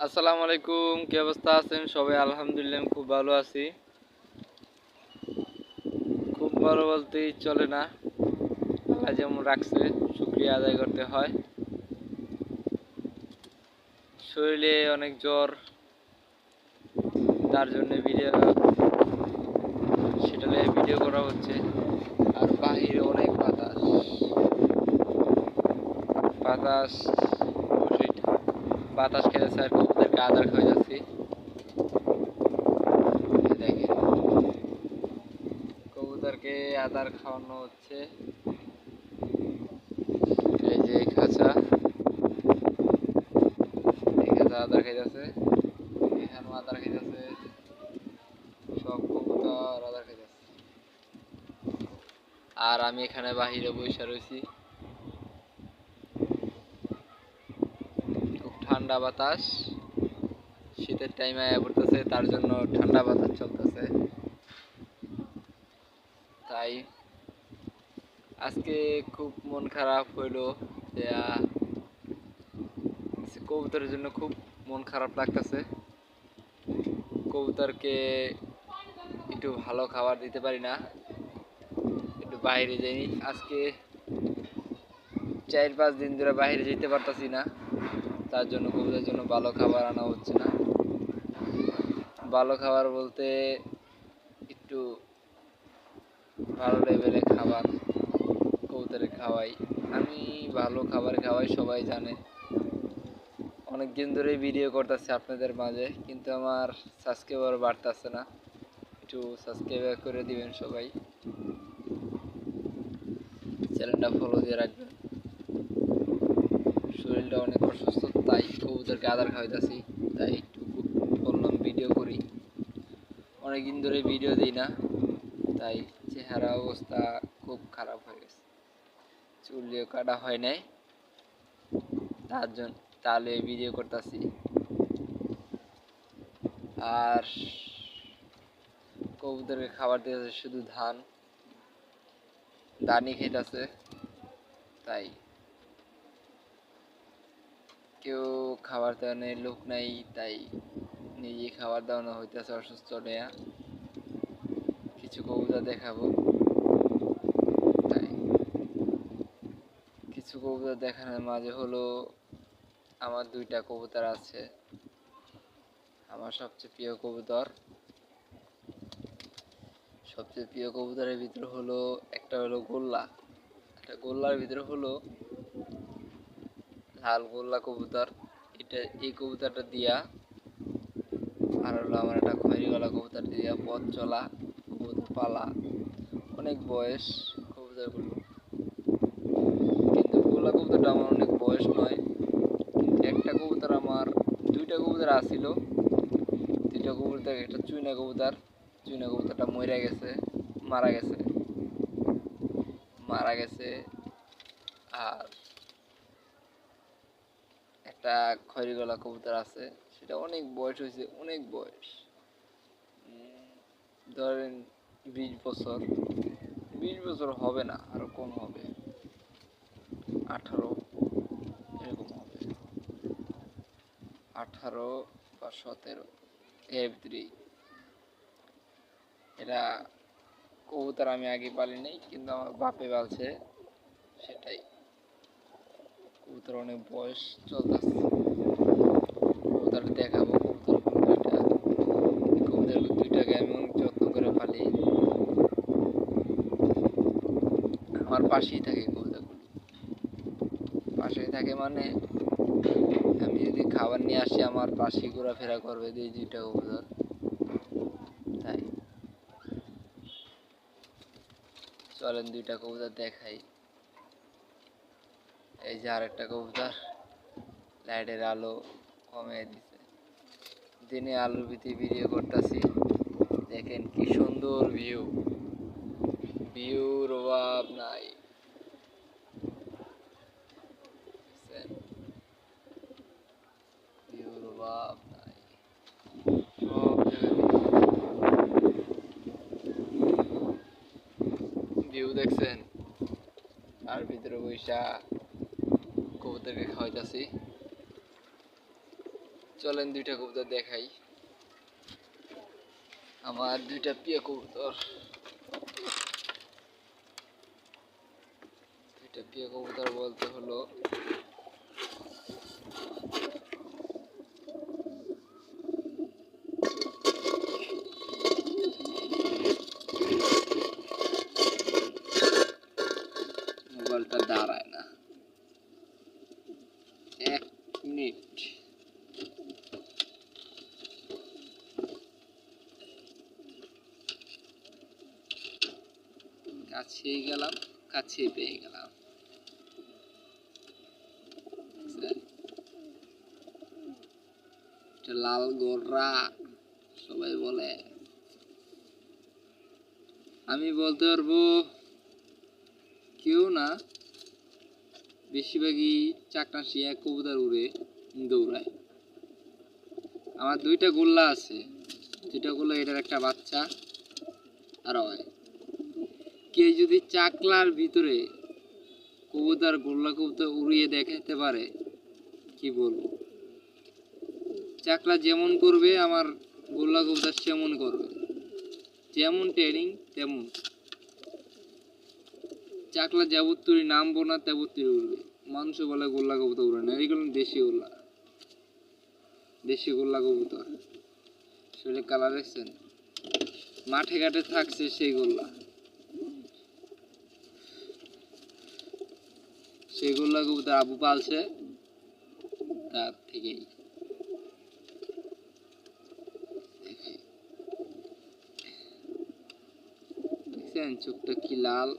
আসসালামু আলাইকুম, কি অবস্থা আছেন সবাই? আলহামদুলিল্লাহ আমি খুব ভালো আছি। খুব ভালো বলতেই চলে না, আল্লাহ যেমন রাখছে শুকরিয়া আদায় করতে হয়। শরীরে অনেক জ্বর, তার জন্য সেটা নিয়ে ভিডিও করা হচ্ছে। আর বাহিরে অনেক বাতাস বাতাস বাতাস খেতে স্যার কবুতরকে আদার খাওয়া যাচ্ছি। দেখেন কবুতরকে আদার খাওয়ানো হচ্ছে। এই যে খাঁচা, আদার খাইতেছে, এখানেও আদার খাইতেছে, সব কবুতর আদার খাইতেছে। আর আমি এখানে বাহিরে বসে রয়েছি, খুব ঠান্ডা বাতাস, শীতের টাইমে আয়া পড়তেছে, তার জন্য ঠান্ডা বাতাস চলতেছে। তাই আজকে খুব মন খারাপ হইলো যে কবুতরের জন্য খুব মন খারাপ লাগতেছে। কবুতরকে একটু ভালো খাবার দিতে পারি না, একটু বাইরে যাই। আজকে 4-5 দিন ধরে বাইরে যেতে পারতাছি না, তার জন্য কবুতরের জন্য ভালো খাবার আনা হচ্ছে না। ভালো খাবার বলতে একটু ভালো লেভেলের খাবার কবুতরে খাওয়াই। আমি ভালো খাবার খাওয়াই, সবাই জানে। অনেক দিন ধরেই ভিডিও করতেছি আপনাদের মাঝে, কিন্তু আমার সাবস্ক্রাইবার বাড়তেছে না। একটু সাবস্ক্রাইব করে দিবেন সবাই, চ্যানেলটা ফলো দিয়ে রাখবেন। শরীরটা অনেক অসুস্থ, তাই কবুতরকে আদার খাওয়াইতেছি, তাই একটু বললাম ভিডিও করি। অনেকদিন ধরে ভিডিও দিই না, তাই চেহারা অবস্থা খুব খারাপ হয়ে গেছে। চুলিও কাটা হয় নাই, তার জন্য তাহলে ভিডিও করতেছি। আর কবুতরকে খাবার দিতেছে শুধু ধানই খেতেছে, তাই কেউ খাবার দেওয়ানোর লোক নাই, তাই নিজে খাবার দেওয়ানো হইতেছে অসুস্থ নেয়া। কিছু কবুতর দেখাবো, তাই কিছু কবুতর দেখানোর মাঝে হলো আমার 2টা কবুতর আছে, আমার সবচেয়ে প্রিয় কবুতরের ভিতরে হলো একটা হলো গোল্লা, একটা গোল্লার ভিতরে হলো লাল গোল্লা কবুতর। এই কবুতরটা দিয়া, আর হলো আমার একটা খয়েরি গলা কবুতর দিয়া পথ চলা কবুতর পালা, অনেক বয়স কবুতরগুলো। কিন্তু গোল্লা কবুতরটা আমার অনেক বয়স নয়। একটা কবুতর আমার 2টা কবুতর আসিল, 2টা কবুতর, একটা চুইনা কবুতরটা মারা গেছে। আর একটা খয়েরি গলা কবুতর আছে, সেটা অনেক বয়স হয়েছে, অনেক বয়স, ধরেন 20 বছর, 20 বছর হবে না, আরো কম হবে, 18 এরকম হবে, 18 বা 17 এর ভিতরেই। এটা কবুতর আমি আগে পালি নাই, কিন্তু আমার বাপে পালছে, সেটাই। কবুতর অনেক বয়স চলতেছে, কবুতর দেখাবো। কবুতর 2টাকে আমি অনেক যত্ন করে পালি, আমার পাশেই থাকে কবুতরগুলো, পাশেই থাকে মানে আমি যদি খাবার নিয়ে আসি আমার পাশেই ঘোরাফেরা করবে 2টা কবুতর। তাই চলেন 2টা কবুতর দেখাই। এই যে আরেকটা কবুতর, লাইটের আলো কমিয়ে দিছে, দিনে আলোর ভিতরে ভিডিও করতেছি। দেখেন কি সুন্দর ভিউর অভাব নাই, ভিউর অভাব নাই, সব ভিউ দেখছেন। তার ভিতরে বৈশা কবুতরকে খাওয়াইতেছি, চলেন দুইটা কবুতর দেখাই। আমার দুইটা প্রিয় কবুতর, দুইটা প্রিয় কবুতর বলতে হলো মোবাইলটা দাঁড়ায় না, 1 মিনিট। কাছেই গেলাম, কাছেই পেয়ে গেলাম। লাল গোররা সবাই বলে, আমি বলতে পারবো কেউ না, বেশিরভাগই চাকনাশি এক কবুতর উড়ে দৌড়ায়। আমার দুইটা গোল্লা আছে, দুইটা গোল্লা, এটার একটা বাচ্চা আর হয়। কে যদি চাকলার ভিতরে কবুতর গোল্লা কবুতর উড়িয়ে দেখাতে পারে, কি বলবো, চাকলা যেমন করবে আমার গোল্লা কবুতর সেমন করবে, যেমন ট্রেনিং তেমন। চাকলা যাবত্তরি নামবো না তেবত্তরি উড়বে। মানুষ বলে গোল্লা কবুতর উড়ে না, এইগুলো দেশি গোল্লা, দেশি গোল্লা কবুতর। শরীরে কালার দেখছেন, মাঠে ঘাটে থাকছে সেই গোল্লা, সেই গোল্লা কবুতর আবু পালছে, তার থেকেই দেখছেন চোখটা কি লাল।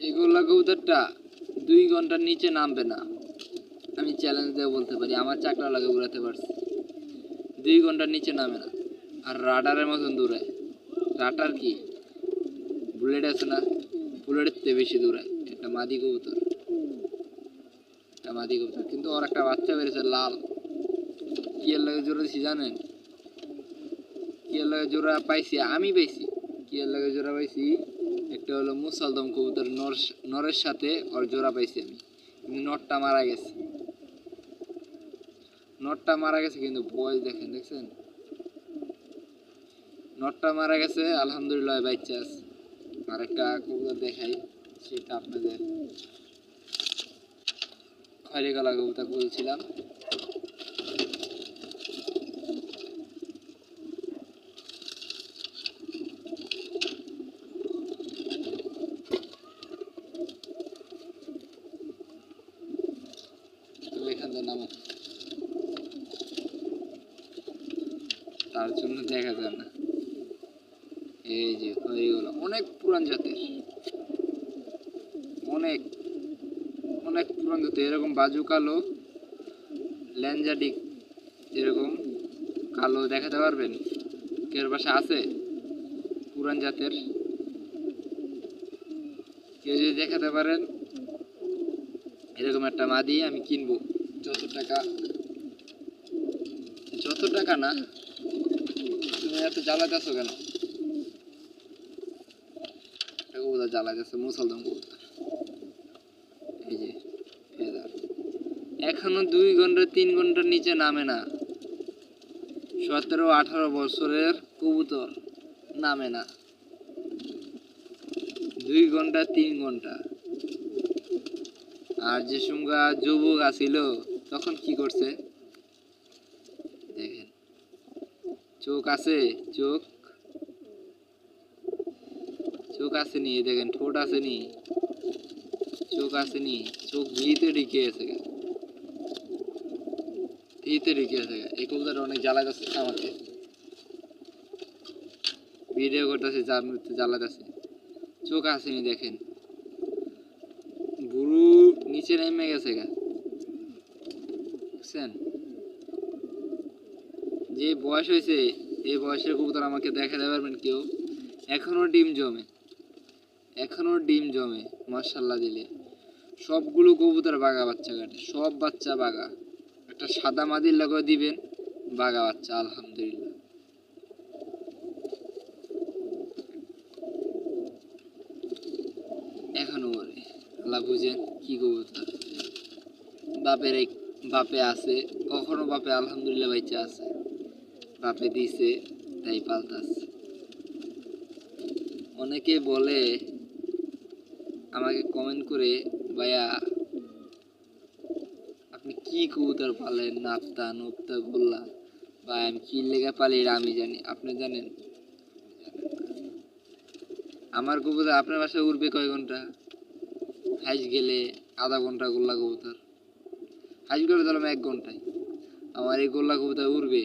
এই গোল্লা কবুতরটা 2 ঘন্টার নিচে নামবে না, আমি চ্যালেঞ্জ দিয়ে বলতে পারি। আমার চাকলা লাগে উড়াতে পারছি, 2 ঘন্টার নিচে নামে না। আর রাডারের মতন দৌড়ায়। রাডার কি বুলেট আছে না, বুলেটের চেয়ে বেশি দৌড়ায়। একটা মাদি কবুতর, একটা মাদি কবুতর, কিন্তু ওর একটা বাচ্চা বেড়েছে লাল। কি এর লাগে জোড়া দিছি জানেন? কি এর লাগে জোড়া পাইছি আমি, পাইছি কি এর লাগে জোড়া পাইছি, একটা হলো মুসালদম কবুতর, নরের সাথে ওর জোড়া পাইছি আমি, কিন্তু নরটা মারা গেছে। নরটা মারা গেছে, কিন্তু বয়স দেখেন, দেখছেন নরটা মারা গেছে, আলহামদুলিল্লাহ বাচ্চা আছে। আর একটা কবুতর দেখাই, সেটা আপনাদের খয়রি গলা কবুতর বলছিলাম। এখান থেকে নামো, তার জন্য দেখা যায় না। এই যে খয়রি গলা অনেক পুরান জাতের, অনেক অনেক পুরান জাতের। এরকম বাজু কালো ল্যাঞ্জা ডিক এরকম কালো দেখাতে পারবেন? কেউ পাশে আছে পুরান জাতের? কেউ যদি দেখাতে পারেন এরকম একটা মাদি আমি কিনবো। যত টাকা, যত টাকা না। তুমি এত জ্বালাতেছো কেন? কবুতর জ্বালাতেছে, মুসলদম কবুতর। এই যে ফেদার এখনো 2 ঘন্টা 3 ঘন্টার নিচে নামে না। 17-18 বছরের কবুতর নামে না, 2 ঘন্টা 3 ঘন্টা। আর যে সঙ্গে যুবক আছিল তখন কি করছে দেখেন, চোখ আছে, চোখ চোখ আসেনি, দেখেন ঠোঁট আসেনি, চোখ আসেনি, চোখ ভিতে ঢুকে আছে, ভিতে ঢুকে আছে। এই কবুতর অনেক জ্বালাইতেছে আমাকে, ভিডিও করতেছে, জ্বালাইতেছে। চোখ আসেনি, দেখেন গুরু নিচে নেমে গেছে গা, বুঝছেন? যে বয়স হয়েছে এই বয়সের কবুতর আমাকে দেখাতে পারবেন কেউ? এখনো ডিম জমে, এখনো ডিম জমে মাশাআল্লাহ দিলে। সবগুলো কবুতর বাঘা বাচ্চা কাটে, সব বাচ্চা বাঘা। একটা সাদা মাদির লাগা দিবেন, বাঘা বাচ্চা আলহামদুলিল্লাহ। এখনো বলে বুঝেন কি কবুতর বাপের বাপে আছে, কখনো বাপে আলহামদুলিল্লাহ বাইচা আছে, বাপে দিছে তাই পালতাছে। অনেকে বলে আমাকে কমেন্ট করে, ভাইয়া আপনি কি কবুতর পালেন, নাপ্তা নুপ্তা গোল্লা, বা আমি কি লেগে পালি এটা আমি জানি, আপনি জানেন? আমার কবুতর আপনার বাসায় উড়বে কয় ঘন্টা? হাইস গেলে আধা ঘন্টা গোল্লা কবুতর, হাইস গেলে ধরলাম 1 ঘন্টায়। আমার এই গোল্লা কবুতর উড়বে,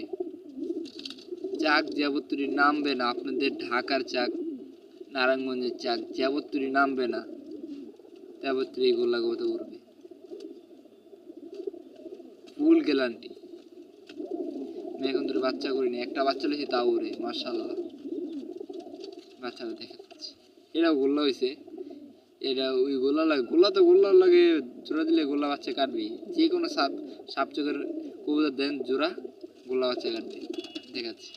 চাক যাবত্তরি নামবে না, আপনাদের ঢাকার চাক, নারায়ণগঞ্জের চাক যাবত্তরি নামবে না, যাবত্তরি এই গোল্লা কবুতর উড়বে, ফুল গ্যারান্টি। আমি এখন ধরে বাচ্চা করিনি, একটা বাচ্চা লেছি তাও উড়ে, মার্শাল্লাহ। বাচ্চাটা দেখে পাচ্ছি, এটাও গোল্লা হয়েছে। এটা ওই গোল্লা লাগে, গোল্লা তো গোল্লার লাগে জোড়া দিলে গোল্লা বাচ্চা কাটবি, যে কোনো সাপ সাপ চোখের কবুতর দেন জোড়া, গোল্লা বাচ্চা কাটবে। দেখাচ্ছি,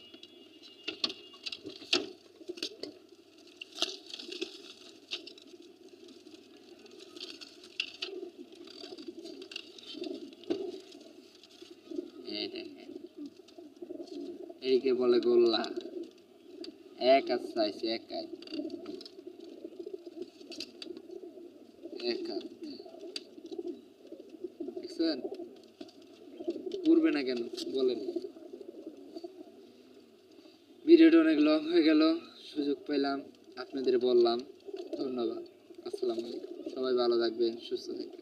এই দেখেন, এইকে বলে গোল্লা। এক হাত চাইছে, এক হাত, এক হাত, দেখছেন? উড়বে না কেন বলেন? ভিডিওটা অনেক লং হয়ে গেল, সুযোগ পেলাম আপনাদের বললাম। ধন্যবাদ, আসসালামু আলাইকুম। সবাই ভালো থাকবেন, সুস্থ থাকবেন।